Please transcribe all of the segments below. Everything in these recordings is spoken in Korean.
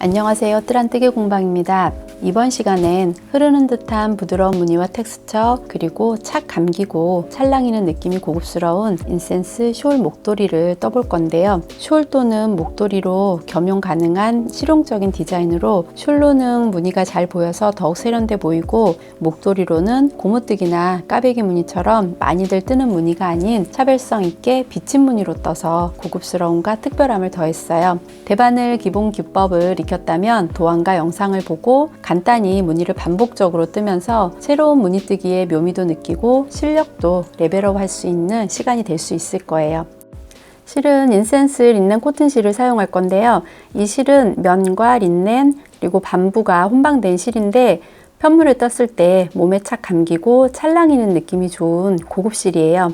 안녕하세요. 뜰한뜨기 공방입니다. 이번 시간엔 흐르는 듯한 부드러운 무늬와 텍스처, 그리고 착 감기고 찰랑이는 느낌이 고급스러운 인센스 숄 목도리를 떠볼 건데요. 숄 또는 목도리로 겸용 가능한 실용적인 디자인으로 숄로는 무늬가 잘 보여서 더욱 세련돼 보이고, 목도리로는 고무뜨기나 까베기 무늬처럼 많이들 뜨는 무늬가 아닌 차별성 있게 비친 무늬로 떠서 고급스러움과 특별함을 더했어요. 대바늘 기본 기법을 익혔다면 도안과 영상을 보고 간단히 무늬를 반복적으로 뜨면서 새로운 무늬뜨기의 묘미도 느끼고 실력도 레벨업 할 수 있는 시간이 될 수 있을 거예요. 실은 인센스 린넨 코튼 실을 사용할 건데요. 이 실은 면과 린넨 그리고 밤부가 혼방된 실인데 편물을 떴을 때 몸에 착 감기고 찰랑이는 느낌이 좋은 고급 실이에요.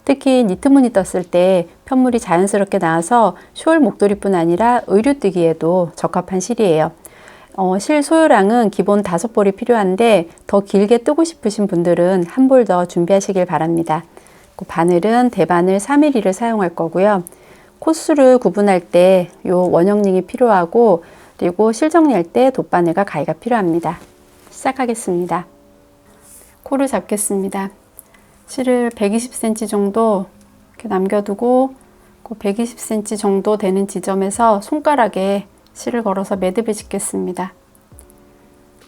특히 니트 무늬 떴을 때 편물이 자연스럽게 나와서 숄 목도리뿐 아니라 의류뜨기에도 적합한 실이에요. 실 소요량은 기본 5볼이 필요한데 더 길게 뜨고 싶으신 분들은 한 볼 더 준비하시길 바랍니다. 바늘은 대바늘 3mm를 사용할 거고요. 코수를 구분할 때 요 원형링이 필요하고, 그리고 실 정리할 때 돗바늘과 가위가 필요합니다. 시작하겠습니다. 코를 잡겠습니다. 실을 120cm 정도 이렇게 남겨두고, 그 120cm 정도 되는 지점에서 손가락에 실을 걸어서 매듭을 짓겠습니다.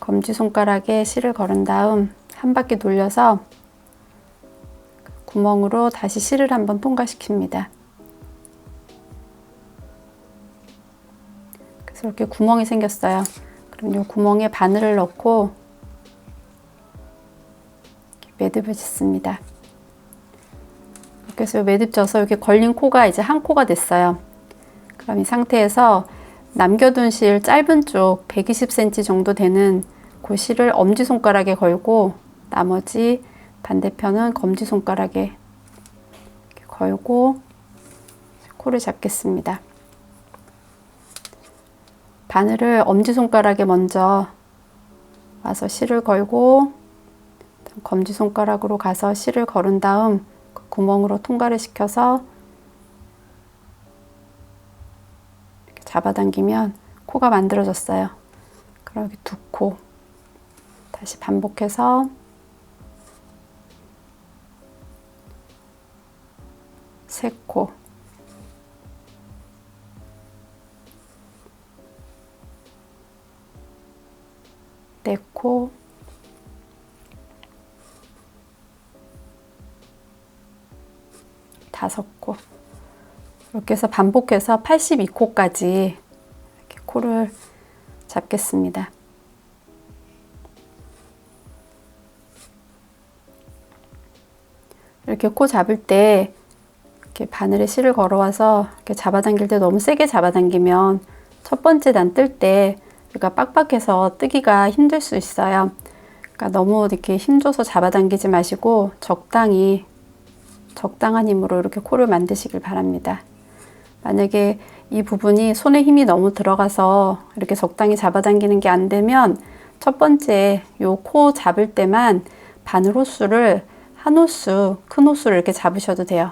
검지손가락에 실을 걸은 다음 한 바퀴 돌려서 구멍으로 다시 실을 한번 통과시킵니다. 그래서 이렇게 구멍이 생겼어요. 그럼 이 구멍에 바늘을 넣고 매듭을 짓습니다. 이렇게 해서 매듭 져서 이렇게 걸린 코가 이제 한 코가 됐어요. 그럼 이 상태에서 남겨둔 실 짧은 쪽 120cm 정도 되는 그 실을 엄지손가락에 걸고, 나머지 반대편은 검지손가락에 이렇게 걸고 코를 잡겠습니다. 바늘을 엄지손가락에 먼저 와서 실을 걸고, 검지손가락으로 가서 실을 걸은 다음 그 구멍으로 통과를 시켜서 이렇게 잡아당기면 코가 만들어졌어요. 그럼 여기 2코 다시 반복해서 3코, 4코, 5코, 이렇게 해서 반복해서 82코까지 이렇게 코를 잡겠습니다. 이렇게 코 잡을 때 이렇게 바늘에 실을 걸어와서 이렇게 잡아당길 때 너무 세게 잡아당기면 첫 번째 단 뜰 때 여기가 빡빡해서 뜨기가 힘들 수 있어요. 그러니까 너무 이렇게 힘줘서 잡아당기지 마시고 적당한 힘으로 이렇게 코를 만드시길 바랍니다. 만약에 이 부분이 손에 힘이 너무 들어가서 이렇게 적당히 잡아당기는 게 안 되면 첫 번째 요 코 잡을 때만 바늘 호수를 한 호수, 큰 호수를 이렇게 잡으셔도 돼요.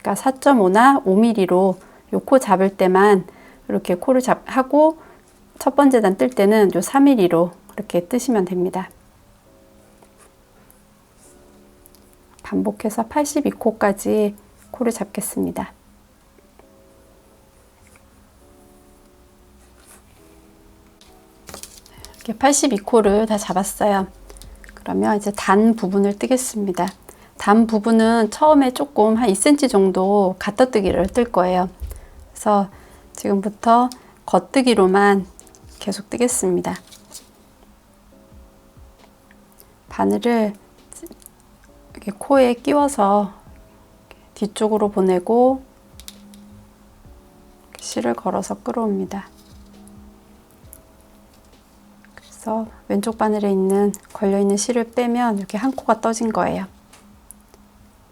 그러니까 4.5나 5mm로 요 코 잡을 때만 이렇게 코를 하고, 첫 번째 단 뜰 때는 요 3mm로 이렇게 뜨시면 됩니다. 반복해서 82코까지 코를 잡겠습니다. 이렇게 82코를 다 잡았어요. 그러면 이제 단 부분을 뜨겠습니다. 단 부분은 처음에 조금 한 2cm 정도 가떠뜨기를 뜰 거예요. 그래서 지금부터 겉뜨기로만 계속 뜨겠습니다. 바늘을 이렇게 코에 끼워서 뒤쪽으로 보내고 실을 걸어서 끌어옵니다. 그래서 왼쪽 바늘에 걸려있는 실을 빼면 이렇게 한 코가 떠진 거예요.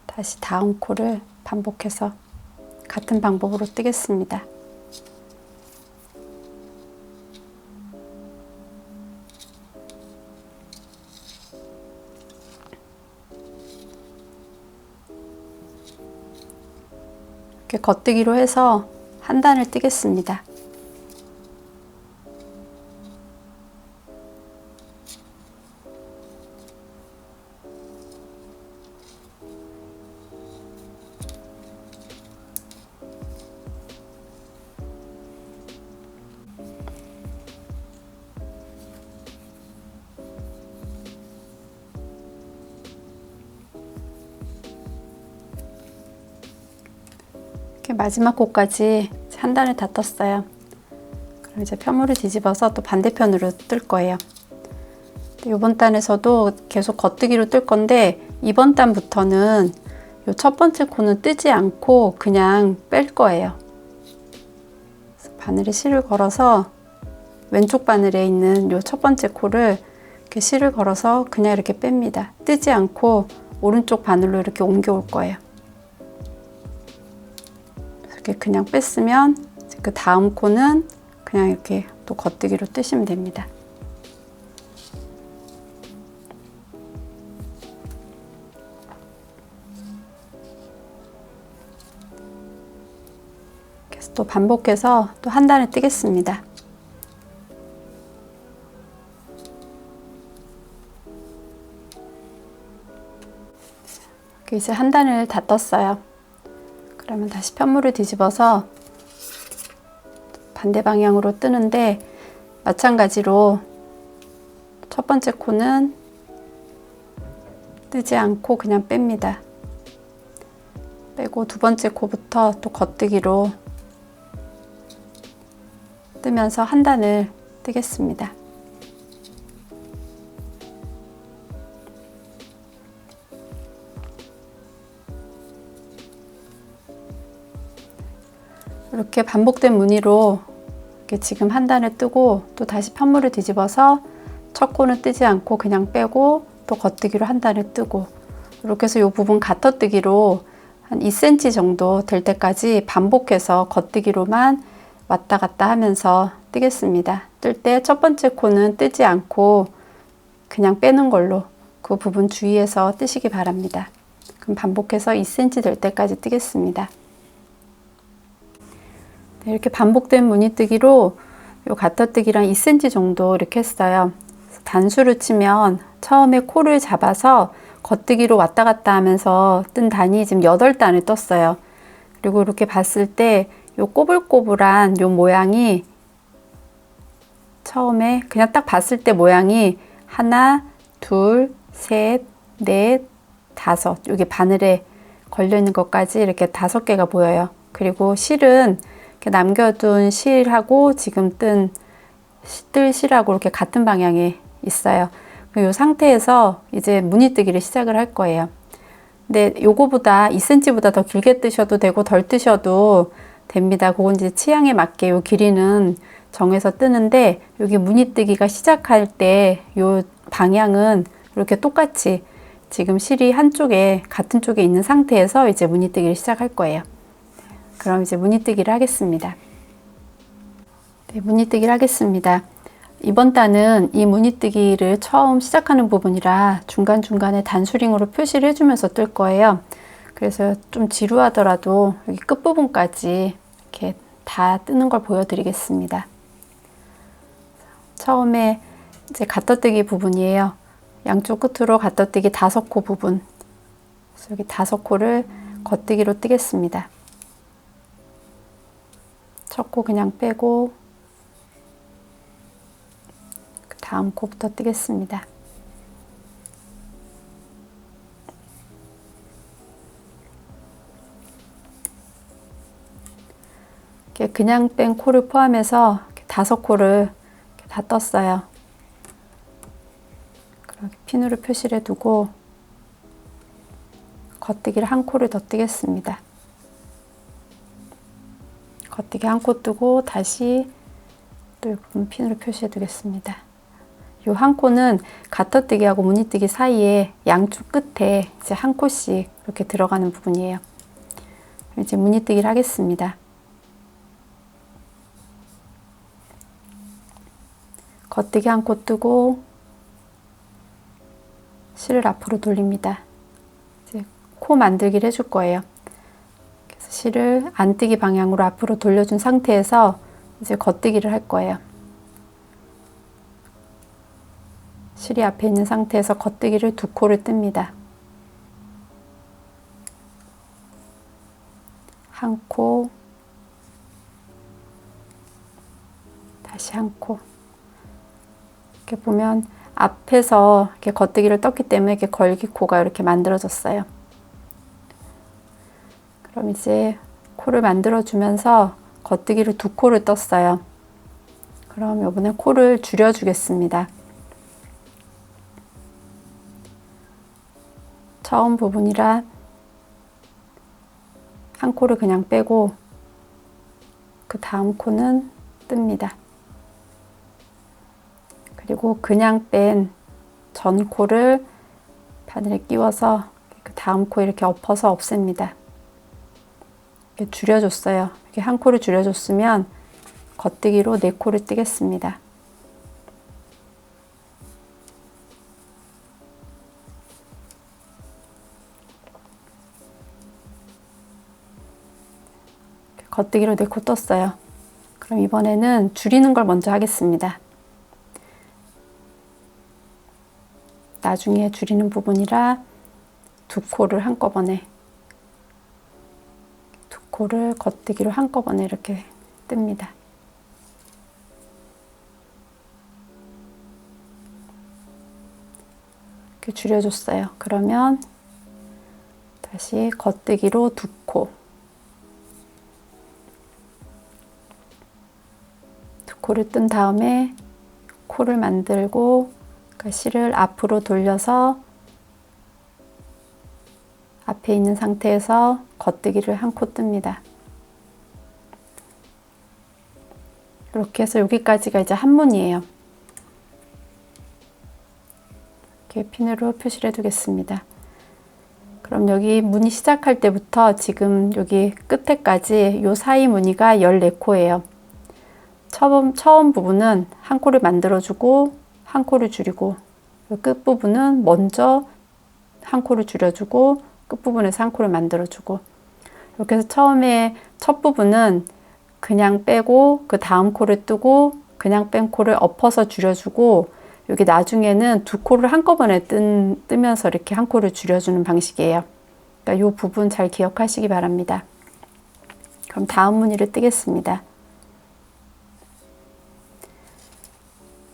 다시 다음 코를 반복해서 같은 방법으로 뜨겠습니다. 이렇게 겉뜨기로 해서 한 단을 뜨겠습니다. 이렇게 마지막 코까지 한 단을 다 떴어요. 그럼 이제 편물을 뒤집어서 또 반대편으로 뜰 거예요. 이번 단에서도 계속 겉뜨기로 뜰 건데 이번 단부터는 이 첫 번째 코는 뜨지 않고 그냥 뺄 거예요. 바늘에 실을 걸어서 왼쪽 바늘에 있는 이 첫 번째 코를 이렇게 실을 걸어서 그냥 이렇게 뺍니다. 뜨지 않고 오른쪽 바늘로 이렇게 옮겨올 거예요. 이렇게 그냥 뺐으면 그 다음 코는 그냥 이렇게 또 겉뜨기로 뜨시면 됩니다. 그래서 또 반복해서 또 한 단을 뜨겠습니다. 이제 한 단을 다 떴어요. 그러면 다시 편물을 뒤집어서 반대 방향으로 뜨는데 마찬가지로 첫 번째 코는 뜨지 않고 그냥 뺍니다. 빼고 두 번째 코부터 또 겉뜨기로 뜨면서 한 단을 뜨겠습니다. 이렇게 반복된 무늬로 이렇게 지금 한 단을 뜨고 또 다시 편물을 뒤집어서 첫 코는 뜨지 않고 그냥 빼고 또 겉뜨기로 한 단을 뜨고 이렇게 해서 이 부분 가터뜨기로 한 2cm 정도 될 때까지 반복해서 겉뜨기로만 왔다 갔다 하면서 뜨겠습니다. 뜰 때 첫 번째 코는 뜨지 않고 그냥 빼는 걸로 그 부분 주의해서 뜨시기 바랍니다. 그럼 반복해서 2cm 될 때까지 뜨겠습니다. 네, 이렇게 반복된 무늬뜨기로 요 가터뜨기랑 2cm 정도 이렇게 했어요. 단수를 치면 처음에 코를 잡아서 겉뜨기로 왔다 갔다 하면서 뜬 단이 지금 8단을 떴어요. 그리고 이렇게 봤을 때 요 꼬불꼬불한 요 모양이 처음에 그냥 딱 봤을 때 모양이 하나, 둘, 셋, 넷, 다섯 여기 바늘에 걸려 있는 것까지 이렇게 5개가 보여요. 그리고 실은 이렇게 남겨둔 실하고 지금 뜰 실하고 이렇게 같은 방향에 있어요. 이 상태에서 이제 무늬뜨기를 시작을 할 거예요. 근데 요거보다 2cm보다 더 길게 뜨셔도 되고 덜 뜨셔도 됩니다. 그건 이제 취향에 맞게 요 길이는 정해서 뜨는데 여기 무늬뜨기가 시작할 때 요 방향은 이렇게 똑같이 지금 실이 한쪽에 같은 쪽에 있는 상태에서 이제 무늬뜨기를 시작할 거예요. 그럼 이제 무늬뜨기를 하겠습니다. 네, 무늬뜨기를 하겠습니다. 이번 단은 이 무늬뜨기를 처음 시작하는 부분이라 중간중간에 단수링으로 표시를 해주면서 뜰 거예요. 그래서 좀 지루하더라도 여기 끝부분까지 이렇게 다 뜨는 걸 보여드리겠습니다. 처음에 이제 가터뜨기 부분이에요. 양쪽 끝으로 가터뜨기 5코 부분. 그래서 여기 5코를 겉뜨기로 뜨겠습니다. 첫 코 그냥 빼고 그 다음 코부터 뜨겠습니다. 이렇게 그냥 뺀 코를 포함해서 이렇게 5코를 이렇게 다 떴어요. 그렇게 핀으로 표시를 해두고 겉뜨기를 한 코를 더 뜨겠습니다. 겉뜨기 한 코 뜨고 다시 또 이 부분 핀으로 표시해 두겠습니다. 이 한 코는 가터뜨기하고 무늬뜨기 사이에 양쪽 끝에 이제 한 코씩 이렇게 들어가는 부분이에요. 이제 무늬뜨기를 하겠습니다. 겉뜨기 한 코 뜨고 실을 앞으로 돌립니다. 이제 코 만들기를 해줄 거예요. 그래서 실을 안뜨기 방향으로 앞으로 돌려준 상태에서 이제 겉뜨기를 할 거예요. 실이 앞에 있는 상태에서 겉뜨기를 2코를 뜹니다. 한 코, 다시 한 코. 이렇게 보면 앞에서 이렇게 겉뜨기를 떴기 때문에 이렇게 걸기코가 이렇게 만들어졌어요. 그럼 이제 코를 만들어주면서 겉뜨기로 2코를 떴어요. 그럼 이번에 코를 줄여주겠습니다. 처음 부분이라 한 코를 그냥 빼고 그 다음 코는 뜹니다. 그리고 그냥 뺀 전 코를 바늘에 끼워서 그 다음 코 이렇게 엎어서 없앱니다. 이렇게 줄여줬어요. 이렇게 한 코를 줄여줬으면 겉뜨기로 4코를 뜨겠습니다. 겉뜨기로 4코 떴어요. 그럼 이번에는 줄이는 걸 먼저 하겠습니다. 나중에 줄이는 부분이라 2코를 한꺼번에 2코를 겉뜨기로 한꺼번에 이렇게 뜹니다. 이렇게 줄여줬어요. 그러면 다시 겉뜨기로 2코 2코를 뜬 다음에 코를 만들고 실을 앞으로 돌려서 앞에 있는 상태에서 겉뜨기를 한 코 뜹니다. 이렇게 해서 여기까지가 이제 한문이에요. 이렇게 핀으로 표시를 해두겠습니다. 그럼 여기 무늬 시작할 때부터 지금 여기 끝에까지 요 사이 무늬가 14코예요. 처음 부분은 한 코를 만들어주고 한 코를 줄이고 끝부분은 먼저 한 코를 줄여주고 끝부분에서 한 코를 만들어주고 이렇게 해서 처음에 첫 부분은 그냥 빼고 그 다음 코를 뜨고 그냥 뺀 코를 엎어서 줄여주고 여기 나중에는 2코를 한꺼번에 뜨면서 이렇게 한 코를 줄여주는 방식이에요. 그러니까 이 부분 잘 기억하시기 바랍니다. 그럼 다음 무늬를 뜨겠습니다.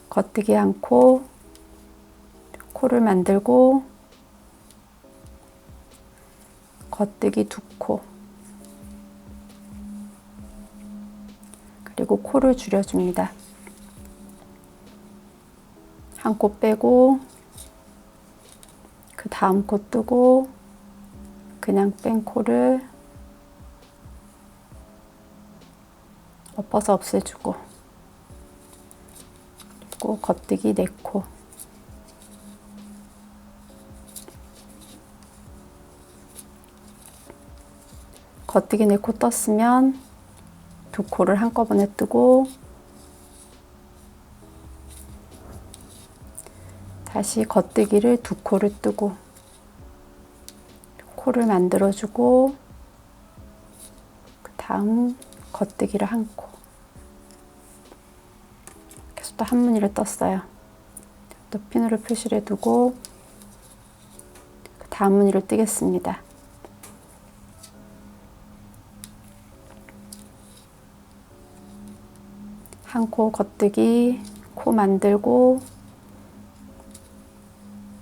겉뜨기 한 코, 코를 만들고 겉뜨기 2코 그리고 코를 줄여줍니다. 한 코 빼고 그 다음 코 뜨고 그냥 뺀 코를 엎어서 없애주고 그리고 겉뜨기 4코 겉뜨기 4코 떴으면 2코를 한꺼번에 뜨고 다시 겉뜨기를 2코를 뜨고 코를 만들어주고 그 다음 겉뜨기를 1코 그래서 또 한 무늬를 떴어요. 또 핀으로 표시를 해두고 그 다음 무늬를 뜨겠습니다. 한 코 겉뜨기 코 만들고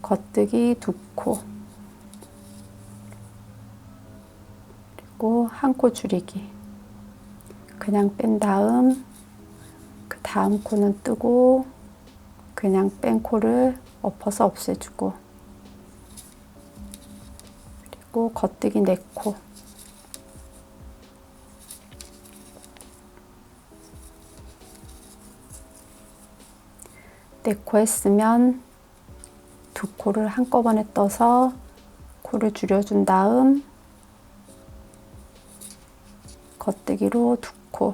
겉뜨기 2코 그리고 한 코 줄이기 그냥 뺀 다음 그 다음 코는 뜨고 그냥 뺀 코를 엎어서 없애주고 그리고 겉뜨기 4코 4코 했으면 2코를 한꺼번에 떠서 코를 줄여준 다음 겉뜨기로 2코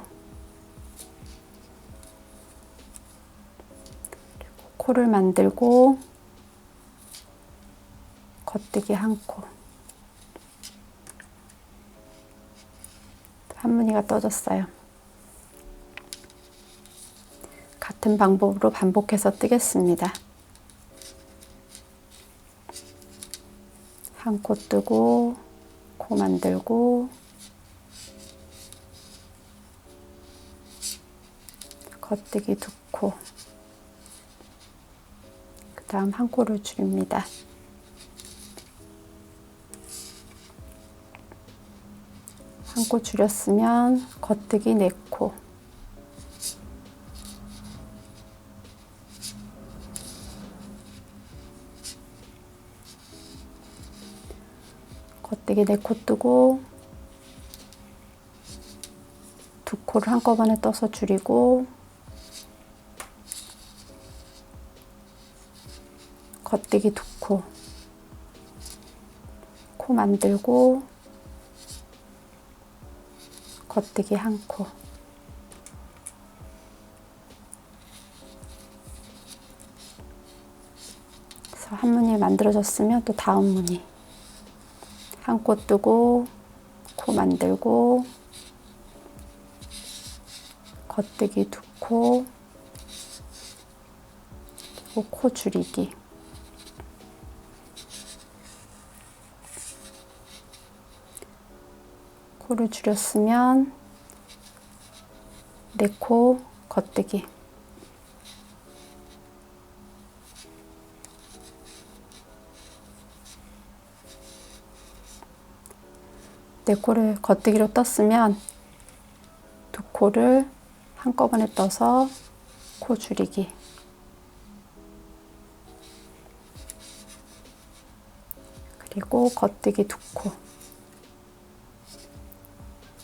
그리고 코를 만들고 겉뜨기 1코 한 무늬가 떠졌어요. 같은 방법으로 반복해서 뜨겠습니다. 한 코 뜨고 코 만들고 겉뜨기 2코 그 다음 한 코를 줄입니다. 한 한 코 줄였으면 겉뜨기 4코, 겉뜨기 4코 뜨고 2코를 한꺼번에 떠서 줄이고 겉뜨기 2코, 코 만들고 겉뜨기 1코, 그래서 한 무늬 만들어졌으면 또 다음 무늬 한 코 뜨고 코 만들고 겉뜨기 2코, 그리고 코 줄이기, 코를 줄였으면 4코 겉뜨기, 네 코를 겉뜨기로 떴으면 2코를 한꺼번에 떠서 코 줄이기, 그리고 겉뜨기 2코,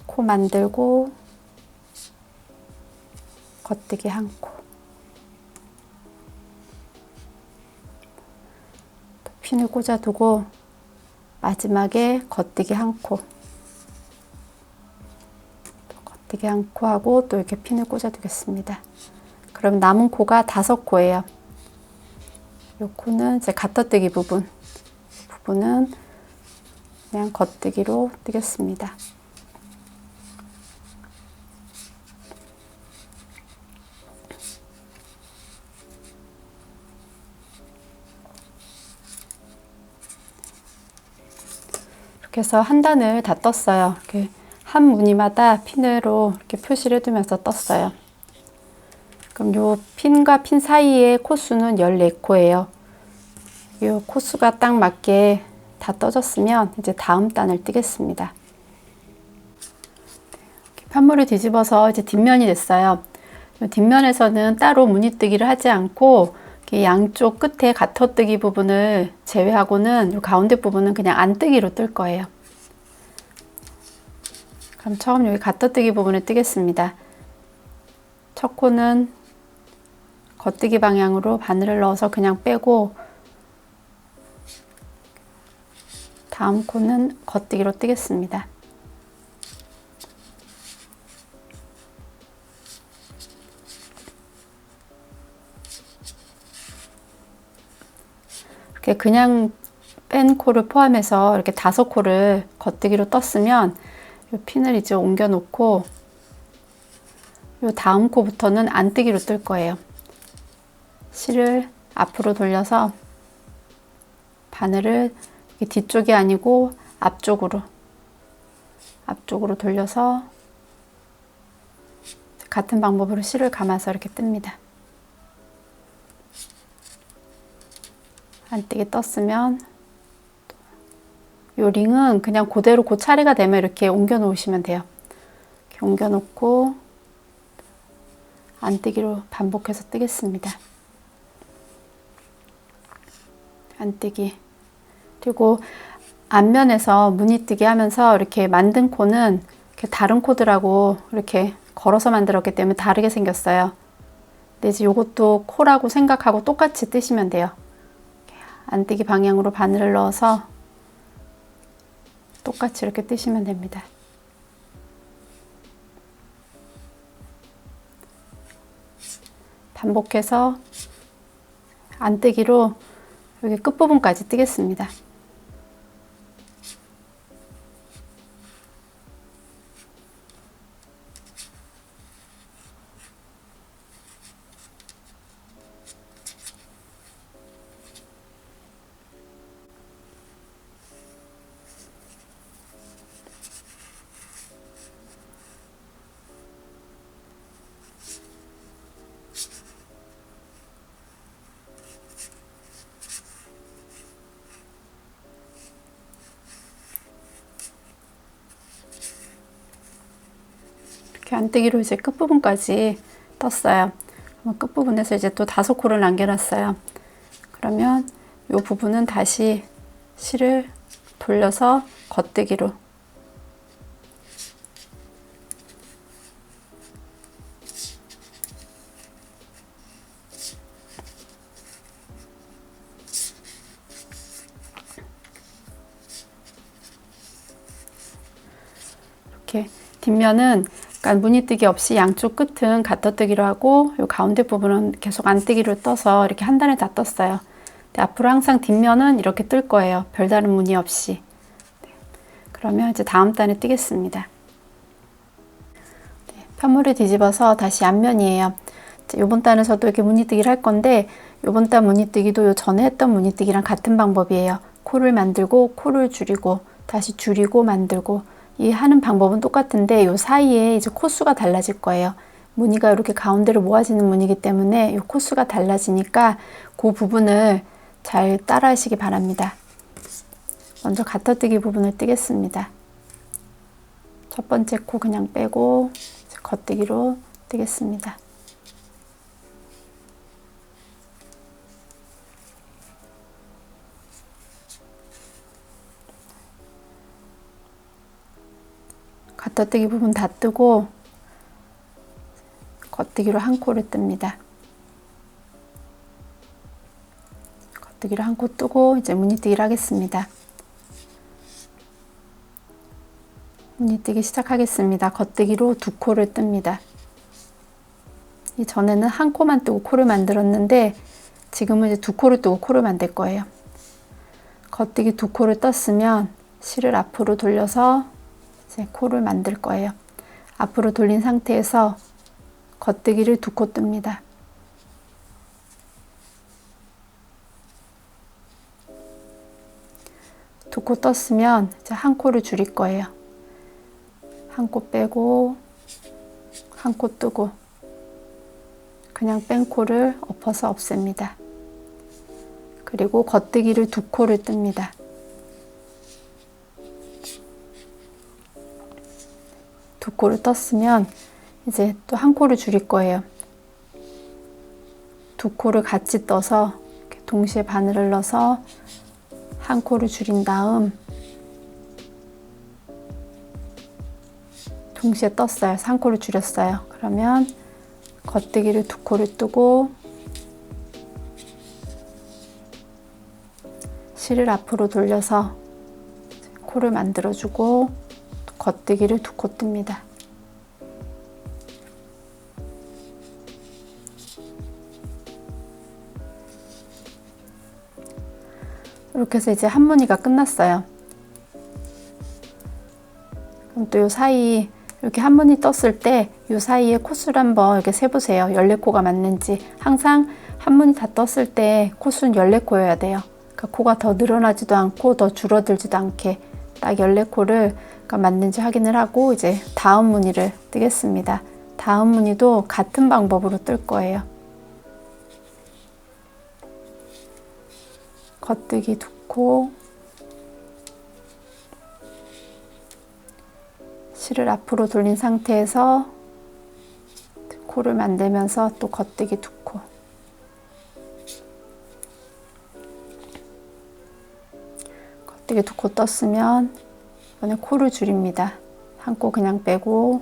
코 만들고 겉뜨기 1코, 핀을 꽂아두고 마지막에 겉뜨기 1코, 겉뜨기 1코 하고 또 이렇게 핀을 꽂아두겠습니다. 그럼 남은 코가 5코예요. 이 코는 이제 가터뜨기 부분은 그냥 겉뜨기로 뜨겠습니다. 이렇게 해서 한 단을 다 떴어요. 이렇게 한 무늬마다 핀으로 이렇게 표시를 해두면서 떴어요. 그럼 요 핀과 핀 사이의 코수는 14코예요. 요 코수가 딱 맞게 다 떠졌으면 이제 다음 단을 뜨겠습니다. 편물을 뒤집어서 이제 뒷면이 됐어요. 뒷면에서는 따로 무늬뜨기를 하지 않고 양쪽 끝에 가터뜨기 부분을 제외하고는 이 가운데 부분은 그냥 안뜨기로 뜰 거예요. 그럼 처음 여기 가터뜨기 부분을 뜨겠습니다. 첫 코는 겉뜨기 방향으로 바늘을 넣어서 그냥 빼고 다음 코는 겉뜨기로 뜨겠습니다. 이렇게 그냥 뺀 코를 포함해서 이렇게 5코를 겉뜨기로 떴으면 이 핀을 이제 옮겨 놓고 이 다음 코부터는 안뜨기로 뜰 거예요. 실을 앞으로 돌려서 바늘을 뒤쪽이 아니고 앞쪽으로 돌려서 같은 방법으로 실을 감아서 이렇게 뜹니다. 안뜨기 떴으면 요 링은 그냥 그대로 그 차례가 되면 이렇게 옮겨 놓으시면 돼요. 이렇게 옮겨 놓고 안뜨기로 반복해서 뜨겠습니다. 안뜨기. 그리고 앞면에서 무늬뜨기 하면서 이렇게 만든 코는 이렇게 다른 코들하고 이렇게 걸어서 만들었기 때문에 다르게 생겼어요. 근데 이제 요것도 코라고 생각하고 똑같이 뜨시면 돼요. 안뜨기 방향으로 바늘을 넣어서 똑같이 이렇게 뜨시면 됩니다. 반복해서 안뜨기로 여기 끝부분까지 뜨겠습니다. 안뜨기로 이제 끝부분까지 떴어요. 그럼 끝부분에서 이제 또 5코를 남겨놨어요. 그러면 이 부분은 다시 실을 돌려서 겉뜨기로 이렇게 뒷면은 약간 무늬뜨기 없이 양쪽 끝은 가터뜨기로 하고 이 가운데 부분은 계속 안뜨기로 떠서 이렇게 한 단에 다 떴어요. 앞으로 항상 뒷면은 이렇게 뜰 거예요. 별다른 무늬 없이. 그러면 이제 다음 단에 뜨겠습니다. 편물을 뒤집어서 다시 앞면이에요. 이번 단에서도 이렇게 무늬뜨기를 할 건데 이번 단 무늬뜨기도 요 전에 했던 무늬뜨기랑 같은 방법이에요. 코를 만들고 코를 줄이고 다시 줄이고 만들고 이 하는 방법은 똑같은데 요 사이에 이제 코수가 달라질 거예요. 무늬가 이렇게 가운데로 모아지는 무늬이기 때문에 요 코수가 달라지니까 그 부분을 잘 따라 하시기 바랍니다. 먼저 가터뜨기 부분을 뜨겠습니다. 첫 번째 코 그냥 빼고 겉뜨기로 뜨겠습니다. 가터뜨기 부분 다 뜨고 겉뜨기로 한 코를 뜹니다. 겉뜨기로 한 코 뜨고 이제 무늬뜨기를 하겠습니다. 무늬뜨기 시작하겠습니다. 겉뜨기로 2코를 뜹니다. 이전에는 한 코만 뜨고 코를 만들었는데 지금은 이제 2코를 뜨고 코를 만들 거예요. 겉뜨기 2코를 떴으면 실을 앞으로 돌려서 이제 코를 만들 거예요. 앞으로 돌린 상태에서 겉뜨기를 2코 뜹니다. 두 코 떴으면 이제 한 코를 줄일 거예요. 한 코 빼고 한 코 뜨고 그냥 뺀 코를 엎어서 없앱니다. 그리고 겉뜨기를 2코를 뜹니다. 두 코를 떴으면 이제 또 한 코를 줄일 거예요. 2코를 같이 떠서 이렇게 동시에 바늘을 넣어서 한 코를 줄인 다음 동시에 떴어요. 3코를 줄였어요. 그러면 겉뜨기를 2코를 뜨고 실을 앞으로 돌려서 코를 만들어주고 겉뜨기를 2코 뜹니다. 이렇게 해서 이제 한 무늬가 끝났어요. 그럼 또 요 사이 이렇게 한 무늬 떴을 때 요 사이에 코수를 한번 이렇게 세보세요. 14코가 맞는지. 항상 한 무늬 다 떴을 때 코수는 14코여야 돼요. 그러니까 코가 더 늘어나지도 않고 더 줄어들지도 않게 딱 14코를 맞는지 확인을 하고 이제 다음 무늬를 뜨겠습니다. 다음 무늬도 같은 방법으로 뜰 거예요. 겉뜨기 2코, 실을 앞으로 돌린 상태에서 코를 만들면서 또 겉뜨기 2코, 겉뜨기 2코 떴으면 이번에 코를 줄입니다. 한 코 그냥 빼고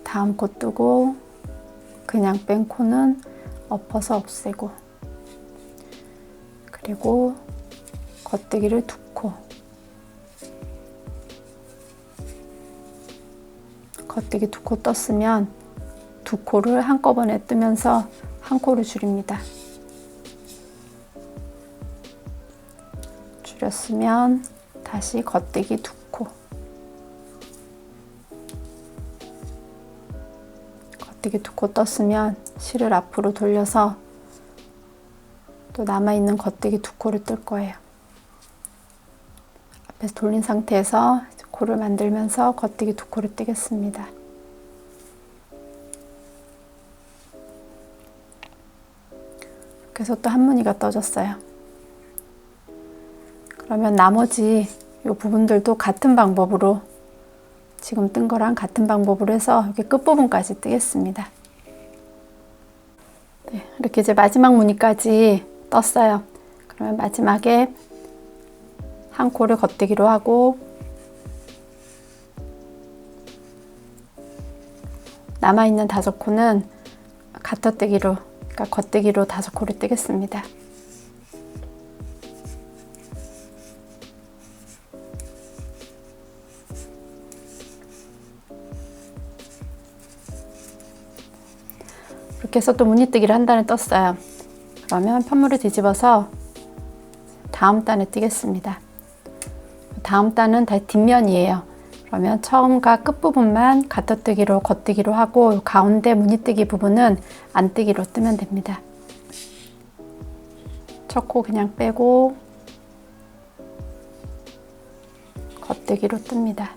다음 코 뜨고 그냥 뺀 코는 엎어서 없애고 그리고 겉뜨기를 2코, 겉뜨기 2코 떴으면 2코를 한꺼번에 뜨면서 한 코를 줄입니다. 줄였으면 다시 겉뜨기 2코, 겉뜨기 2코 떴으면 실을 앞으로 돌려서 또 남아있는 겉뜨기 2코를 뜰 거예요. 앞에서 돌린 상태에서 코를 만들면서 겉뜨기 2코를 뜨겠습니다. 그래서 또 한 무늬가 떠졌어요. 그러면 나머지 이 부분들도 같은 방법으로 지금 뜬 거랑 같은 방법으로 해서 이렇게 끝부분까지 뜨겠습니다. 네, 이렇게 이제 마지막 무늬까지 떴어요. 그러면 마지막에 한 코를 겉뜨기로 하고 남아있는 5코는 가터뜨기로, 그러니까 겉뜨기로 5코를 뜨겠습니다. 이렇게 해서 또 무늬뜨기를 한 단을 떴어요. 그러면 편물을 뒤집어서 다음 단에 뜨겠습니다. 다음 단은 다시 뒷면이에요. 그러면 처음과 끝부분만 가터뜨기로 겉뜨기로 하고 가운데 무늬뜨기 부분은 안뜨기로 뜨면 됩니다. 첫 코 그냥 빼고 겉뜨기로 뜹니다.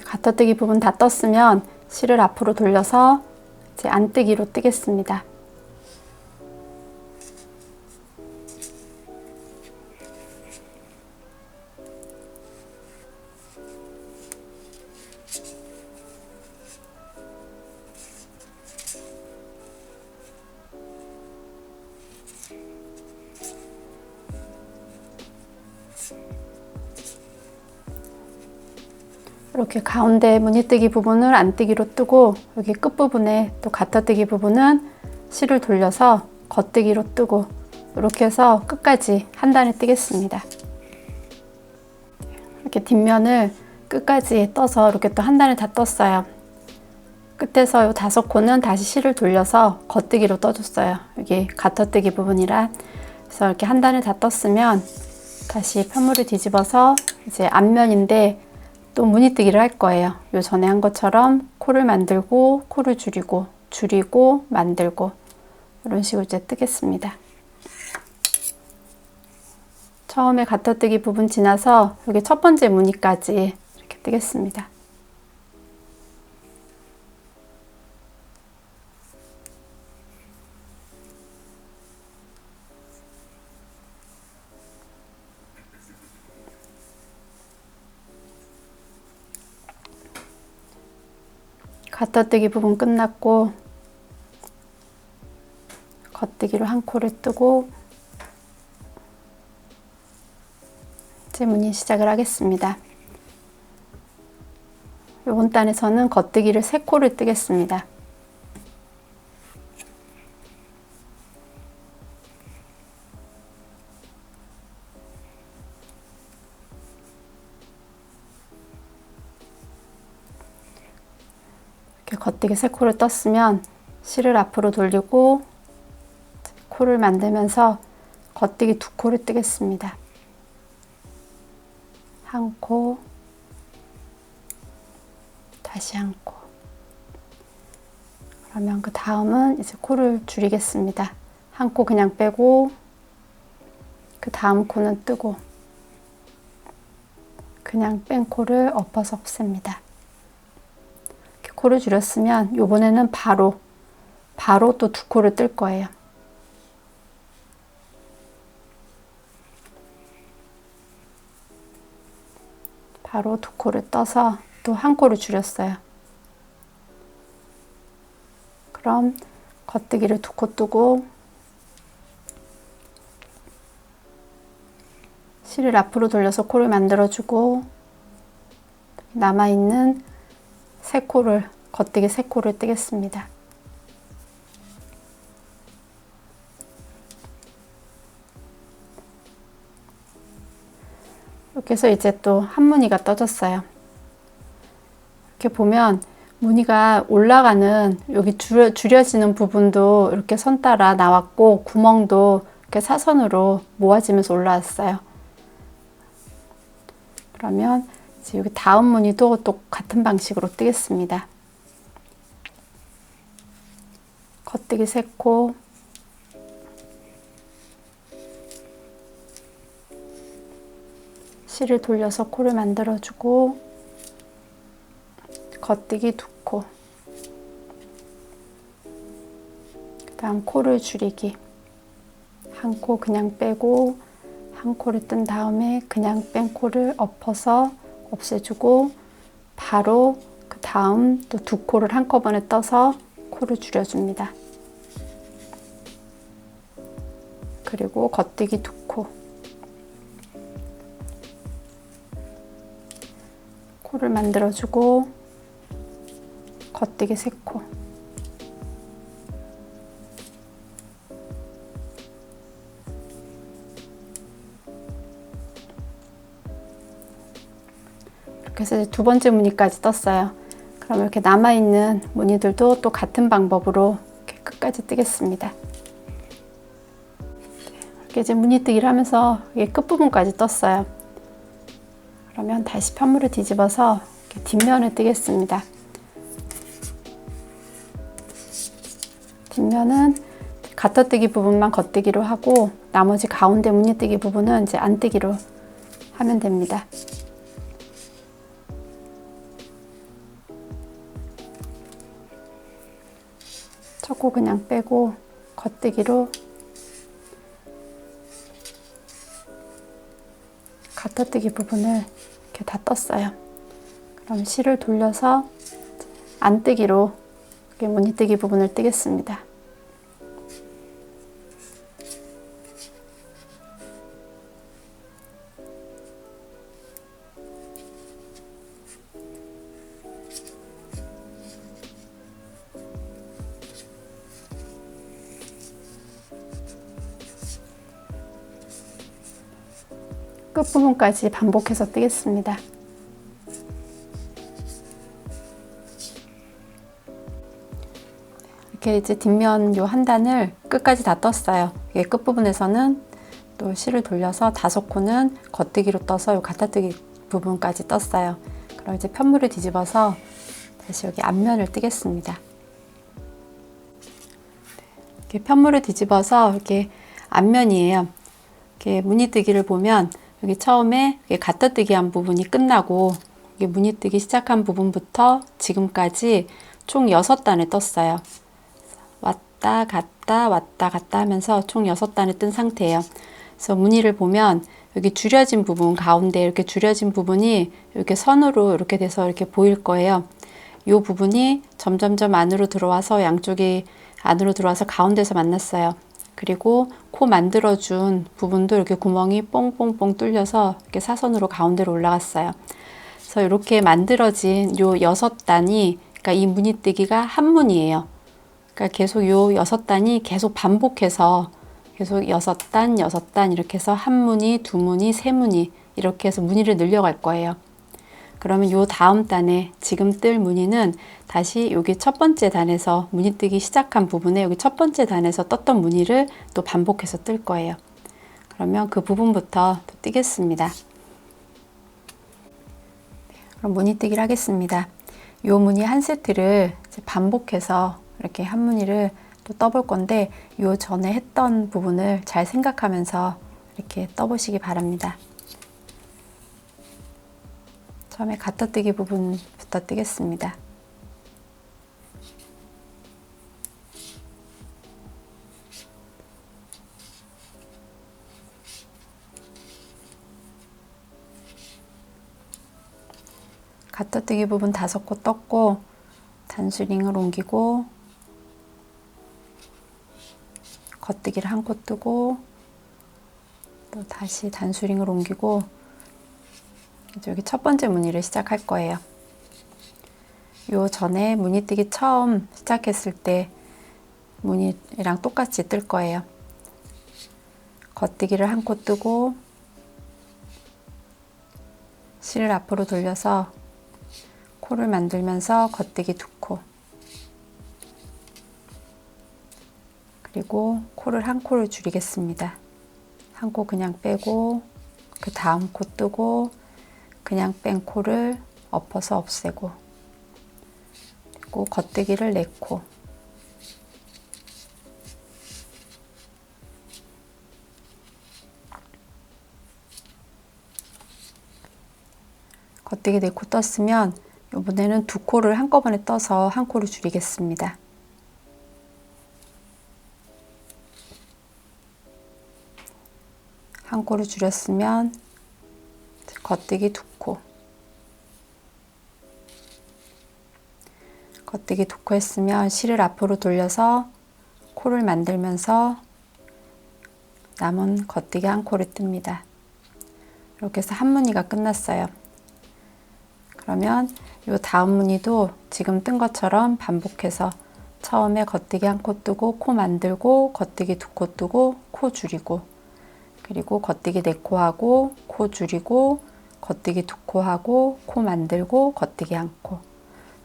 가터뜨기 부분 다 떴으면 실을 앞으로 돌려서 이제 안뜨기로 뜨겠습니다. 이렇게 가운데 무늬뜨기 부분을 안뜨기로 뜨고 여기 끝부분에 또 가터뜨기 부분은 실을 돌려서 겉뜨기로 뜨고 이렇게 해서 끝까지 한 단에 뜨겠습니다. 이렇게 뒷면을 끝까지 떠서 이렇게 또 한 단을 다 떴어요. 끝에서 이 5코는 다시 실을 돌려서 겉뜨기로 떠줬어요. 여기 가터뜨기 부분이라. 그래서 이렇게 한 단을 다 떴으면 다시 편물을 뒤집어서 이제 앞면인데 또 무늬뜨기를 할 거예요. 요 전에 한 것처럼 코를 만들고 코를 줄이고 줄이고 만들고 이런 식으로 이제 뜨겠습니다. 처음에 가터뜨기 부분 지나서 여기 첫 번째 무늬까지 이렇게 뜨겠습니다. 가터뜨기 부분 끝났고 겉뜨기로 한 코를 뜨고 이제 무늬 시작을 하겠습니다. 이번 단에서는 겉뜨기를 3코를 뜨겠습니다. 이렇게 겉뜨기 3코를 떴으면 실을 앞으로 돌리고 코를 만들면서 겉뜨기 2코를 뜨겠습니다. 한 코, 다시 한 코. 그러면 그 다음은 이제 코를 줄이겠습니다. 한 코 그냥 빼고 그 다음 코는 뜨고 그냥 뺀 코를 엎어서 없앱니다. 코를 줄였으면 이번에는 바로 또 2코를 뜰 거예요. 바로 2코를 떠서 또 한 코를 줄였어요. 그럼 겉뜨기를 2코 뜨고 실을 앞으로 돌려서 코를 만들어주고 남아있는 3코를 겉뜨기 3코를 뜨겠습니다. 이렇게 해서 이제 또 한 무늬가 떠졌어요. 이렇게 보면 무늬가 올라가는 여기 줄여지는 부분도 이렇게 선 따라 나왔고 구멍도 이렇게 사선으로 모아지면서 올라왔어요. 그러면 이제 여기 다음 무늬도 또 같은 방식으로 뜨겠습니다. 겉뜨기 3코, 실을 돌려서 코를 만들어주고 겉뜨기 2코, 그다음 코를 줄이기. 한 코 그냥 빼고 한 코를 뜬 다음에 그냥 뺀 코를 엎어서 없애주고 바로 그 다음 또 두 코를 한꺼번에 떠서 코를 줄여줍니다. 그리고 겉뜨기 두 코. 코를 만들어주고 겉뜨기 세 코. 이렇게 해서 두 번째 무늬까지 떴어요. 그럼 이렇게 남아있는 무늬들도 또 같은 방법으로 이렇게 끝까지 뜨겠습니다. 이렇게 이제 무늬뜨기를 하면서 끝부분까지 떴어요. 그러면 다시 편물을 뒤집어서 이렇게 뒷면을 뜨겠습니다. 뒷면은 가터뜨기 부분만 겉뜨기로 하고 나머지 가운데 무늬뜨기 부분은 이제 안뜨기로 하면 됩니다. 첫 코 그냥 빼고 겉뜨기로 가터뜨기 부분을 이렇게 다 떴어요. 그럼 실을 돌려서 안뜨기로 이렇게 무늬뜨기 부분을 뜨겠습니다. 끝부분까지 반복해서 뜨겠습니다. 이렇게 이제 뒷면 요 한 단을 끝까지 다 떴어요. 끝부분에서는 또 실을 돌려서 5코는 겉뜨기로 떠서 요 가타뜨기 부분까지 떴어요. 그럼 이제 편물을 뒤집어서 다시 여기 앞면을 뜨겠습니다. 이렇게 편물을 뒤집어서 이렇게 앞면이에요. 이렇게 무늬뜨기를 보면 여기 처음에 가타뜨기 한 부분이 끝나고 무늬뜨기 시작한 부분부터 지금까지 총 6단을 떴어요. 왔다 갔다 왔다 갔다 하면서 총 6단을 뜬 상태예요. 그래서 무늬를 보면 여기 줄여진 부분 가운데 이렇게 줄여진 부분이 이렇게 선으로 이렇게 돼서 이렇게 보일 거예요. 이 부분이 점점점 안으로 들어와서 양쪽이 안으로 들어와서 가운데서 만났어요. 그리고 코 만들어준 부분도 이렇게 구멍이 뽕뽕뽕 뚫려서 이렇게 사선으로 가운데로 올라갔어요. 그래서 이렇게 만들어진 요 6단이, 그러니까 이 무늬뜨기가 한 무늬예요. 그러니까 계속 요 6단이 계속 반복해서 계속 6단, 6단 이렇게 해서 한 무늬, 두 무늬, 세 무늬 이렇게 해서 무늬를 늘려갈 거예요. 그러면 요 다음 단에 지금 뜰 무늬는 다시 여기 첫 번째 단에서 무늬뜨기 시작한 부분에 여기 첫 번째 단에서 떴던 무늬를 또 반복해서 뜰 거예요. 그러면 그 부분부터 또 뜨겠습니다. 그럼 무늬뜨기를 하겠습니다. 요 무늬 한 세트를 이제 반복해서 이렇게 한 무늬를 또 떠볼 건데 요 전에 했던 부분을 잘 생각하면서 이렇게 떠보시기 바랍니다. 처음에 가타뜨기 부분부터 뜨겠습니다. 가타뜨기 부분 5코 떴고 단수링을 옮기고 겉뜨기를 한 코 뜨고 또 다시 단수링을 옮기고 여기 첫 번째 무늬를 시작할 거예요. 요 전에 무늬뜨기 처음 시작했을 때 무늬랑 똑같이 뜰 거예요. 겉뜨기를 한 코 뜨고 실을 앞으로 돌려서 코를 만들면서 겉뜨기 2코, 그리고 코를 한 코를 줄이겠습니다. 한 코 그냥 빼고 그 다음 코 뜨고 그냥 뺀 코를 엎어서 없애고, 그리고 겉뜨기를 4코, 겉뜨기 4코 떴으면 이번에는 2코를 한꺼번에 떠서 한 코를 줄이겠습니다. 한 코를 줄였으면 겉뜨기 두 코, 겉뜨기 두 코 했으면 실을 앞으로 돌려서 코를 만들면서 남은 겉뜨기 한 코를 뜹니다. 이렇게 해서 한 무늬가 끝났어요. 그러면 이 다음 무늬도 지금 뜬 것처럼 반복해서 처음에 겉뜨기 한 코 뜨고 코 만들고 겉뜨기 두 코 뜨고 코 줄이고, 그리고 겉뜨기 네 코 하고 코 줄이고 겉뜨기 두 코 하고 코 만들고 겉뜨기 한 코,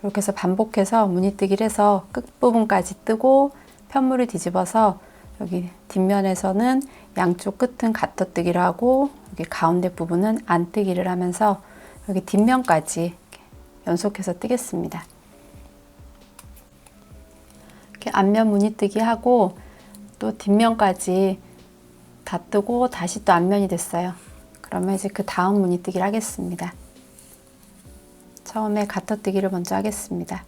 이렇게 해서 반복해서 무늬뜨기를 해서 끝부분까지 뜨고 편물을 뒤집어서 여기 뒷면에서는 양쪽 끝은 가터뜨기를 하고 여기 가운데 부분은 안뜨기를 하면서 여기 뒷면까지 연속해서 뜨겠습니다. 이렇게 앞면 무늬뜨기 하고 또 뒷면까지 다 뜨고 다시 또 앞면이 됐어요. 그러면 이제 그 다음 무늬뜨기를 하겠습니다. 처음에 가터뜨기를 먼저 하겠습니다.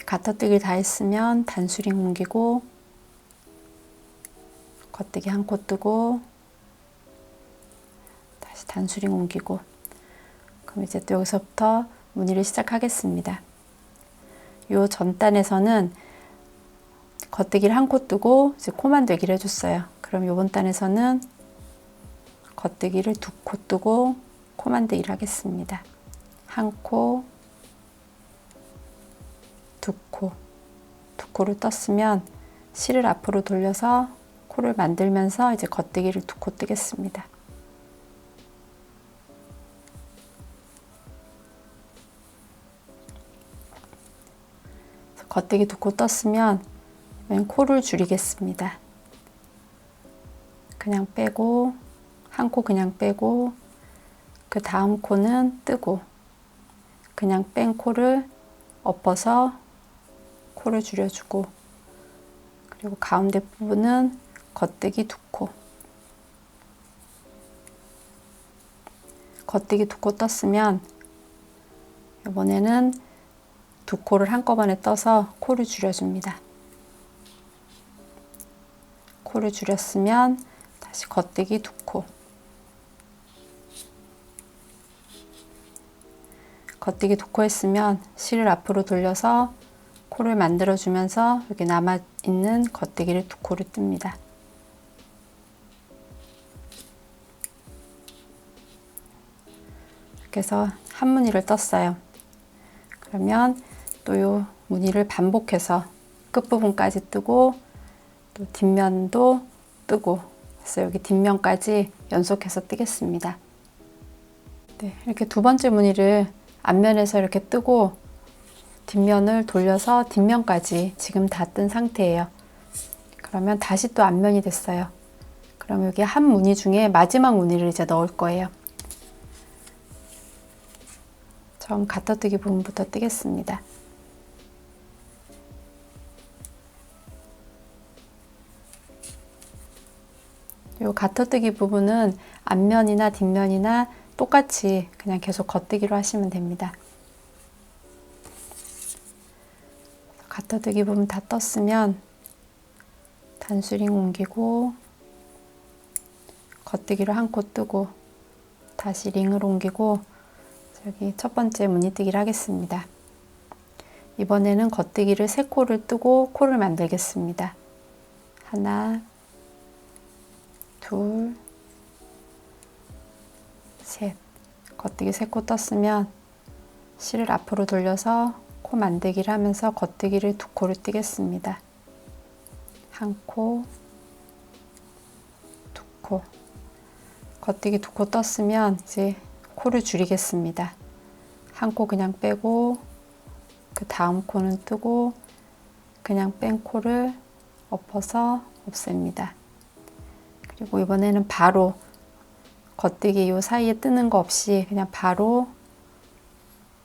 가터뜨기 다 했으면 단수링 옮기고 겉뜨기 한 코 뜨고 다시 단수링 옮기고, 그럼 이제 또 여기서부터 무늬를 시작하겠습니다. 요 전단에서는 겉뜨기를 한 코 뜨고 이제 코 만들기를 해줬어요. 그럼 요번 단에서는 겉뜨기를 두 코 뜨고 코 만들기를 하겠습니다. 한 코, 두 코, 두 코를 떴으면 실을 앞으로 돌려서 코를 만들면서 이제 겉뜨기를 두 코 뜨겠습니다. 겉뜨기 두 코 떴으면 왼 코를 줄이겠습니다. 그냥 빼고 한 코 그냥 빼고 그 다음 코는 뜨고 그냥 뺀 코를 엎어서 코를 줄여주고, 그리고 가운데 부분은 겉뜨기 두 코, 겉뜨기 두 코 떴으면 이번에는 두 코를 한꺼번에 떠서 코를 줄여줍니다. 코를 줄였으면 다시 겉뜨기 두 코, 겉뜨기 두 코 했으면 실을 앞으로 돌려서 코를 만들어주면서 여기 남아있는 겉뜨기를 두 코를 뜹니다. 이렇게 해서 한 무늬를 떴어요. 그러면 또 요 무늬를 반복해서 끝부분까지 뜨고 또 뒷면도 뜨고 그래서 여기 뒷면까지 연속해서 뜨겠습니다. 네, 이렇게 두 번째 무늬를 앞면에서 이렇게 뜨고 뒷면을 돌려서 뒷면까지 지금 다 뜬 상태예요. 그러면 다시 또 앞면이 됐어요. 그럼 여기 한 무늬 중에 마지막 무늬를 이제 넣을 거예요. 처음 가터뜨기 부분부터 뜨겠습니다. 이 가터뜨기 부분은 앞면이나 뒷면이나 똑같이 그냥 계속 겉뜨기로 하시면 됩니다. 가터뜨기 부분 다 떴으면 단수링 옮기고 겉뜨기로 한 코 뜨고 다시 링을 옮기고 여기 첫 번째 무늬뜨기를 하겠습니다. 이번에는 겉뜨기를 세 코를 뜨고 코를 만들겠습니다. 하나, 둘, 셋. 겉뜨기 세 코 떴으면 실을 앞으로 돌려서 코 만들기를 하면서 겉뜨기를 두 코를 뜨겠습니다. 한 코, 두 코. 겉뜨기 두 코 떴으면 이제 코를 줄이겠습니다. 한 코 그냥 빼고 그 다음 코는 뜨고 그냥 뺀 코를 엎어서 없앱니다. 그리고 이번에는 바로 겉뜨기 요 사이에 뜨는 거 없이 그냥 바로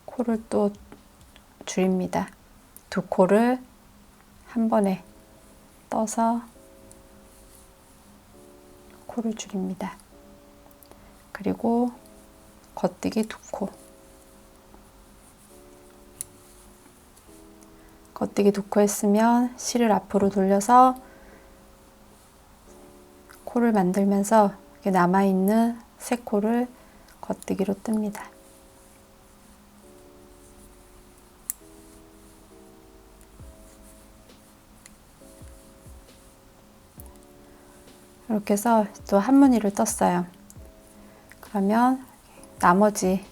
코를 또 줄입니다. 두 코를 한 번에 떠서 코를 줄입니다. 그리고 겉뜨기 2코. 겉뜨기 2코 했으면 실을 앞으로 돌려서 코를 만들면서 이렇게 남아있는 3코를 겉뜨기로 뜹니다. 이렇게 해서 또 한 무늬를 떴어요. 그러면 나머지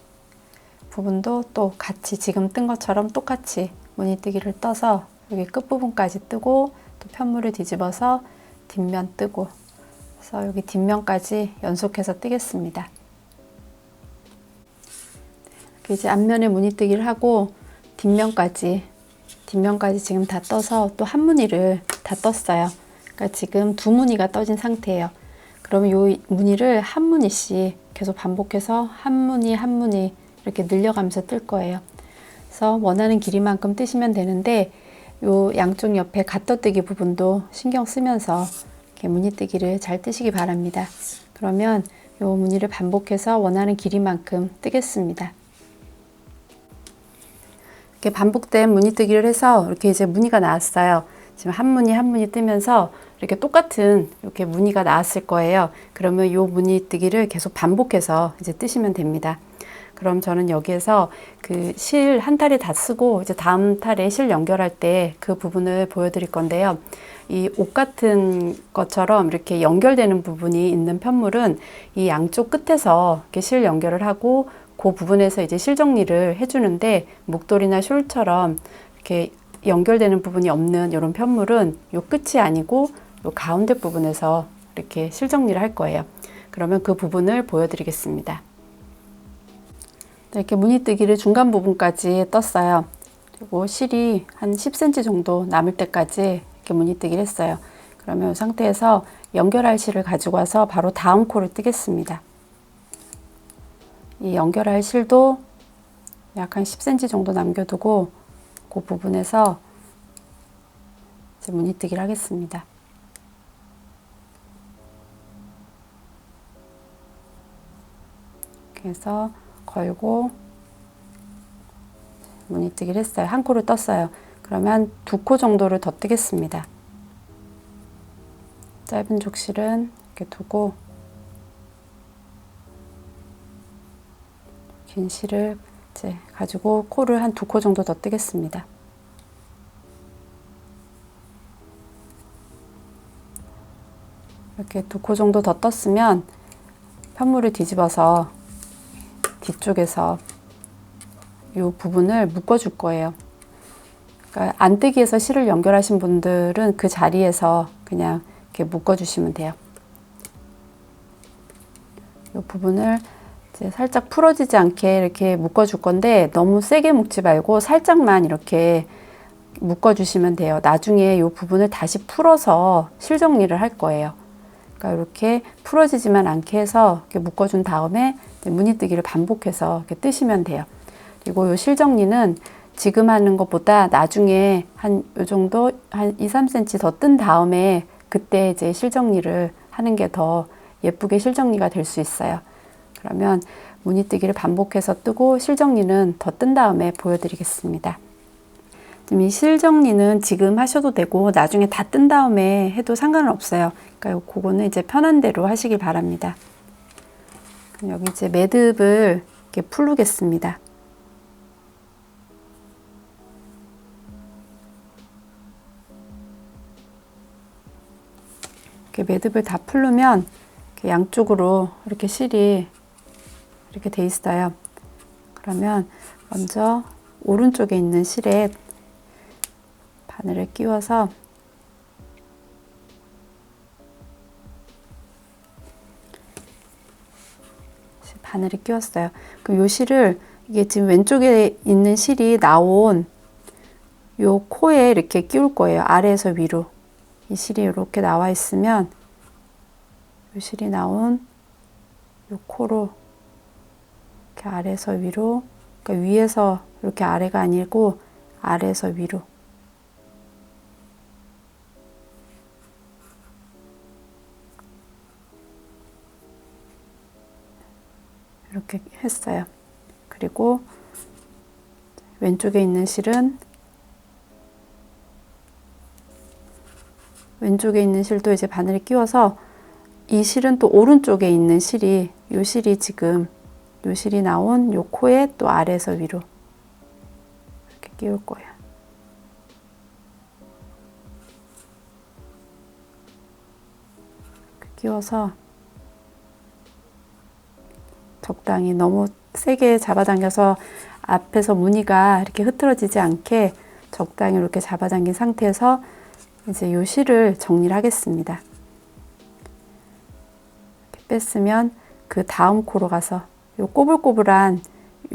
부분도 또 같이 지금 뜬 것처럼 똑같이 무늬뜨기를 떠서 여기 끝부분까지 뜨고 또 편물을 뒤집어서 뒷면 뜨고, 그래서 여기 뒷면까지 연속해서 뜨겠습니다. 이제 앞면에 무늬뜨기를 하고 뒷면까지 지금 다 떠서 또 한 무늬를 다 떴어요. 그러니까 지금 2무늬가 떠진 상태예요. 그러면 이 무늬를 한 무늬씩 계속 반복해서 한 무늬 이렇게 늘려가면서 뜰 거예요. 그래서 원하는 길이만큼 뜨시면 되는데 요 양쪽 옆에 가떠뜨기 부분도 신경 쓰면서 이렇게 무늬뜨기를 잘 뜨시기 바랍니다. 그러면 요 무늬를 반복해서 원하는 길이만큼 뜨겠습니다. 이렇게 반복된 무늬뜨기를 해서 이렇게 이제 무늬가 나왔어요. 지금 한 무늬 뜨면서 이렇게 똑같은 이렇게 무늬가 나왔을 거예요. 그러면 이 무늬뜨기를 계속 반복해서 이제 뜨시면 됩니다. 그럼 저는 여기에서 그 실 한 탈이 다 쓰고 이제 다음 탈에 실 연결할 때 그 부분을 보여드릴 건데요. 이 옷 같은 것처럼 이렇게 연결되는 부분이 있는 편물은 이 양쪽 끝에서 이렇게 실 연결을 하고 그 부분에서 이제 실 정리를 해주는데, 목도리나 숄처럼 이렇게 연결되는 부분이 없는 이런 편물은 요 끝이 아니고 요 가운데 부분에서 이렇게 실 정리를 할 거예요. 그러면 그 부분을 보여드리겠습니다. 이렇게 무늬뜨기를 중간 부분까지 떴어요. 그리고 실이 한 10cm 정도 남을 때까지 이렇게 무늬뜨기를 했어요. 그러면 이 상태에서 연결할 실을 가지고 와서 바로 다음 코를 뜨겠습니다. 이 연결할 실도 약 한 10cm 정도 남겨두고 그 부분에서 이제 무늬뜨기를 하겠습니다. 그래서 걸고 무늬뜨기를 했어요. 한 코를 떴어요. 그러면 2코 정도를 더 뜨겠습니다. 짧은 족실은 이렇게 두고 긴 실을 이제 가지고 코를 한 2코 정도 더 뜨겠습니다. 이렇게 2코 정도 더 떴으면 편물을 뒤집어서 뒤쪽에서 이 부분을 묶어 줄 거예요. 그러니까 안뜨기에서 실을 연결하신 분들은 그 자리에서 그냥 이렇게 묶어 주시면 돼요. 이 부분을 이제 살짝 풀어지지 않게 이렇게 묶어 줄 건데, 너무 세게 묶지 말고 살짝만 이렇게 묶어 주시면 돼요. 나중에 이 부분을 다시 풀어서 실 정리를 할 거예요. 그러니까 이렇게 풀어지지만 않게 해서 이렇게 묶어준 다음에 무늬뜨기를 반복해서 이렇게 뜨시면 돼요. 그리고 이 실 정리는 지금 하는 것보다 나중에 한 이 정도 한 2, 3cm 더 뜬 다음에 그때 이제 실 정리를 하는 게 더 예쁘게 실 정리가 될 수 있어요. 그러면 무늬뜨기를 반복해서 뜨고 실 정리는 더 뜬 다음에 보여드리겠습니다. 이 실 정리는 지금 하셔도 되고 나중에 다 뜬 다음에 해도 상관은 없어요. 그러니까 그거는 이제 편한 대로 하시길 바랍니다. 그럼 여기 이제 매듭을 이렇게 풀르겠습니다. 이렇게 매듭을 다 풀르면 이렇게 양쪽으로 이렇게 실이 이렇게 돼 있어요. 그러면 먼저 오른쪽에 있는 실에 바늘을 끼워서 바늘을 끼웠어요. 그럼 요 실을, 이게 지금 왼쪽에 있는 실이 나온 요 코에 이렇게 끼울 거예요. 아래에서 위로. 이 실이 이렇게 나와 있으면 요 실이 나온 요 코로 이렇게 아래에서 위로, 그러니까 위에서 이렇게 아래가 아니고 아래에서 위로 이렇게 했어요. 그리고 왼쪽에 있는 실은 왼쪽에 있는 실도 이제 바늘에 끼워서 이 실은 또 오른쪽에 있는 실이 요 실이 지금 요 실이 나온 요 코에 또 아래에서 위로 이렇게 끼울 거예요. 이렇게 끼워서 적당히 너무 세게 잡아당겨서 앞에서 무늬가 이렇게 흐트러지지 않게 적당히 이렇게 잡아당긴 상태에서 이제 요 실을 정리를 하겠습니다. 이렇게 뺐으면 그 다음 코로 가서 요 꼬불꼬불한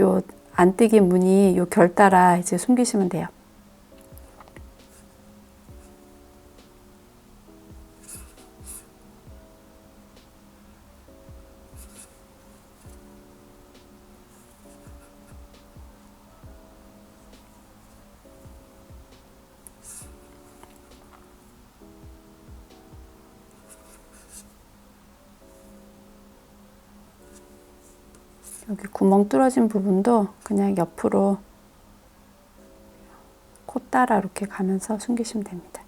요 안뜨기 무늬 요 결 따라 이제 숨기시면 돼요. 여기 구멍 뚫어진 부분도 그냥 옆으로 코 따라 이렇게 가면서 숨기시면 됩니다.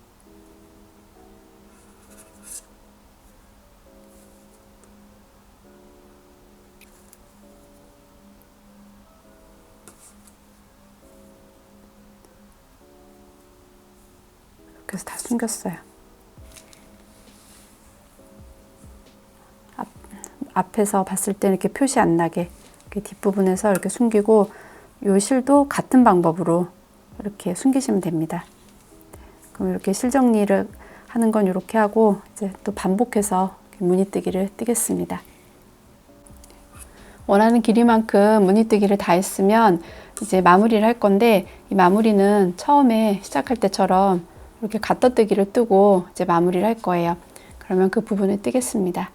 이렇게 해서 다 숨겼어요. 앞에서 봤을 때 이렇게 표시 안 나게 이렇게 뒷부분에서 이렇게 숨기고 요 실도 같은 방법으로 이렇게 숨기시면 됩니다. 그럼 이렇게 실 정리를 하는 건 이렇게 하고 이제 또 반복해서 무늬뜨기를 뜨겠습니다. 원하는 길이만큼 무늬뜨기를 다 했으면 이제 마무리를 할 건데 이 마무리는 처음에 시작할 때처럼 이렇게 가떠뜨기를 뜨고 이제 마무리를 할 거예요. 그러면 그 부분을 뜨겠습니다.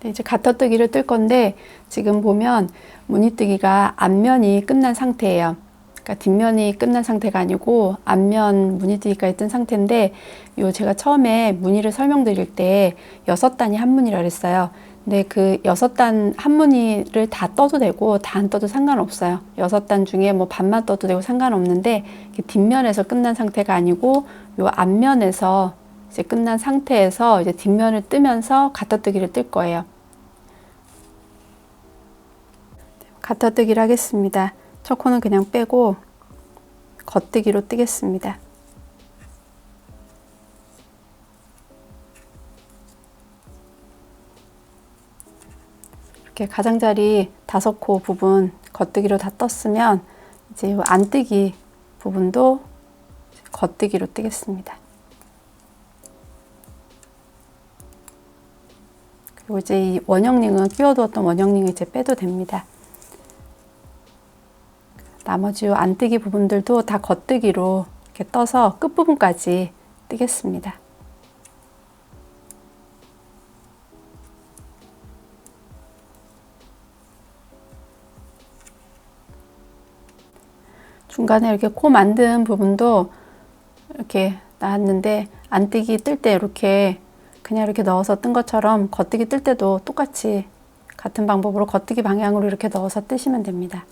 이제 가터뜨기를 뜰 건데 지금 보면 무늬뜨기가 앞면이 끝난 상태예요. 그러니까 뒷면이 끝난 상태가 아니고 앞면 무늬뜨기까지 뜬 상태인데 요 제가 처음에 무늬를 설명드릴 때 6단이 한 무늬라 그랬어요. 근데 그 6단 한 무늬를 다 떠도 되고 다 안 떠도 상관없어요. 6단 중에 뭐 반만 떠도 되고 상관없는데 뒷면에서 끝난 상태가 아니고 요 앞면에서 이제 끝난 상태에서 이제 뒷면을 뜨면서 가터뜨기를 뜰 거예요. 가터뜨기를 하겠습니다. 첫 코는 그냥 빼고 겉뜨기로 뜨겠습니다. 이렇게 가장자리 5코 부분 겉뜨기로 다 떴으면 이제 안뜨기 부분도 겉뜨기로 뜨겠습니다. 그리고 이제 이 원형링은 끼워두었던 원형링을 이제 빼도 됩니다. 나머지 안뜨기 부분들도 다 겉뜨기로 이렇게 떠서 끝부분까지 뜨겠습니다. 중간에 이렇게 코 만든 부분도 이렇게 나왔는데 안뜨기 뜰 때 이렇게 그냥 이렇게 넣어서 뜬 것처럼 겉뜨기 뜰 때도 똑같이 같은 방법으로 겉뜨기 방향으로 이렇게 넣어서 뜨시면 됩니다.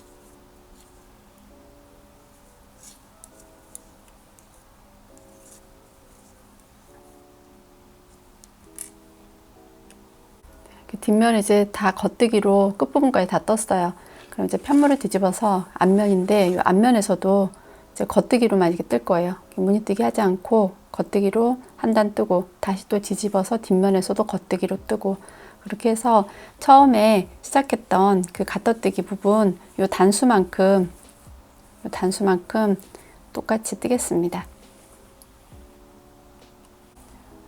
뒷면 이제 다 겉뜨기로 끝부분까지 다 떴어요. 그럼 이제 편물을 뒤집어서 앞면인데 이 앞면에서도 이제 겉뜨기로만 이렇게 뜰 거예요. 무늬뜨기 하지 않고 겉뜨기로 한 단 뜨고 다시 또 뒤집어서 뒷면에서도 겉뜨기로 뜨고 그렇게 해서 처음에 시작했던 그 가떠뜨기 부분 요 단수만큼 똑같이 뜨겠습니다.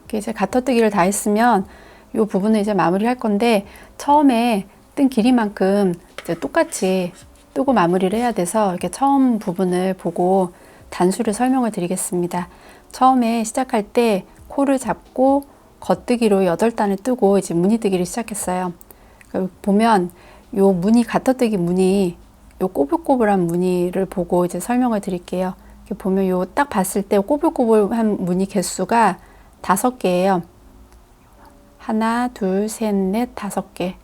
이렇게 이제 가떠뜨기를 다 했으면 이 부분을 이제 마무리 할 건데 처음에 뜬 길이만큼 이제 똑같이 뜨고 마무리를 해야 돼서 이렇게 처음 부분을 보고 단수를 설명을 드리겠습니다. 처음에 시작할 때 코를 잡고 겉뜨기로 8단을 뜨고 이제 무늬뜨기를 시작했어요. 보면 요 무늬 가터뜨기 무늬 요 꼬불꼬불한 무늬를 보고 이제 설명을 드릴게요. 이렇게 보면 요 딱 봤을 때 꼬불꼬불한 무늬 개수가 5개예요. 하나, 둘, 셋, 넷, 5개.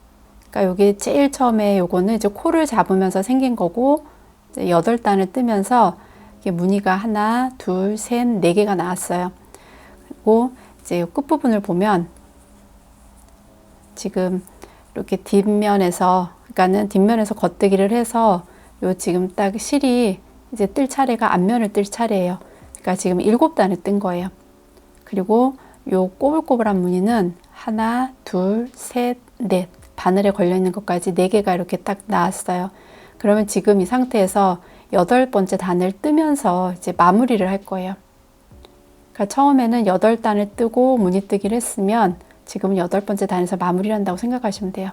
그러니까 여기 제일 처음에 요거는 이제 코를 잡으면서 생긴 거고, 이제 8단을 뜨면서 이게 무늬가 하나, 둘, 셋, 4개가 나왔어요. 그리고 이제 끝부분을 보면 지금 이렇게 뒷면에서, 그러니까는 뒷면에서 겉뜨기를 해서 요 지금 딱 실이 이제 뜰 차례가 앞면을 뜰 차례예요. 그러니까 지금 7단을 뜬 거예요. 그리고 요 꼬불꼬불한 무늬는 하나, 둘, 셋, 넷, 바늘에 걸려 있는 것까지 4개가 이렇게 딱 나왔어요. 그러면 지금 이 상태에서 8번째 단을 뜨면서 이제 마무리를 할 거예요. 그러니까 처음에는 8단을 뜨고 무늬뜨기를 했으면 지금 8번째 단에서 마무리를 한다고 생각하시면 돼요.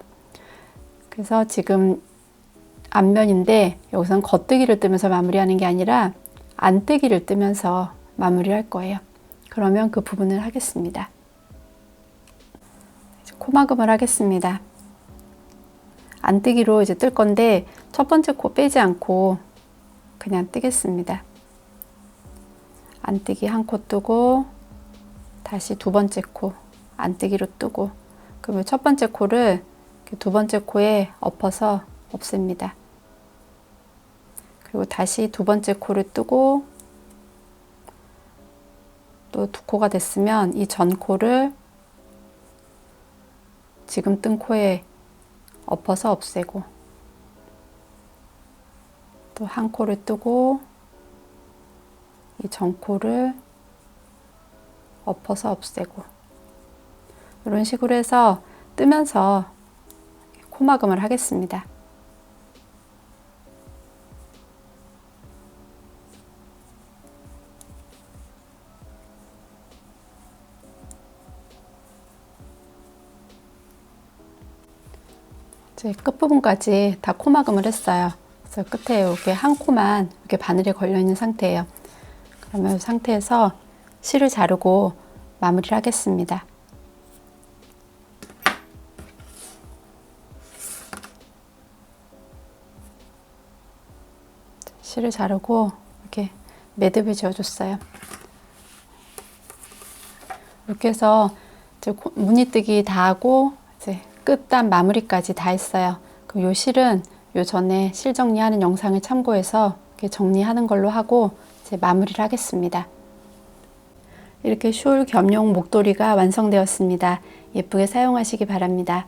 그래서 지금 앞면인데 여기서는 겉뜨기를 뜨면서 마무리하는 게 아니라 안뜨기를 뜨면서 마무리를 할 거예요. 그러면 그 부분을 하겠습니다. 이제 코막음을 하겠습니다. 안뜨기로 이제 뜰 건데 첫 번째 코 빼지 않고 그냥 뜨겠습니다. 안뜨기 한 코 뜨고 다시 두 번째 코 안뜨기로 뜨고, 그러면 첫 번째 코를 두 번째 코에 엎어서 없앱니다. 그리고 다시 두 번째 코를 뜨고 또 2코가 됐으면 이 전 코를 지금 뜬 코에 엎어서 없애고, 또 한 코를 뜨고 이 전 코를 엎어서 없애고, 이런 식으로 해서 뜨면서 코막음을 하겠습니다. 이제 끝부분까지 다 코막음을 했어요. 그래서 끝에 이렇게 한 코만 이렇게 바늘에 걸려 있는 상태예요. 그러면 이 상태에서 실을 자르고 마무리를 하겠습니다. 실을 자르고 이렇게 매듭을 지어줬어요. 이렇게 해서 이제 무늬뜨기 다 하고 이제 끝단 마무리까지 다 했어요. 그럼 요 실은 요 전에 실 정리하는 영상을 참고해서 이렇게 정리하는 걸로 하고 이제 마무리를 하겠습니다. 이렇게 숄 겸용 목도리가 완성되었습니다. 예쁘게 사용하시기 바랍니다.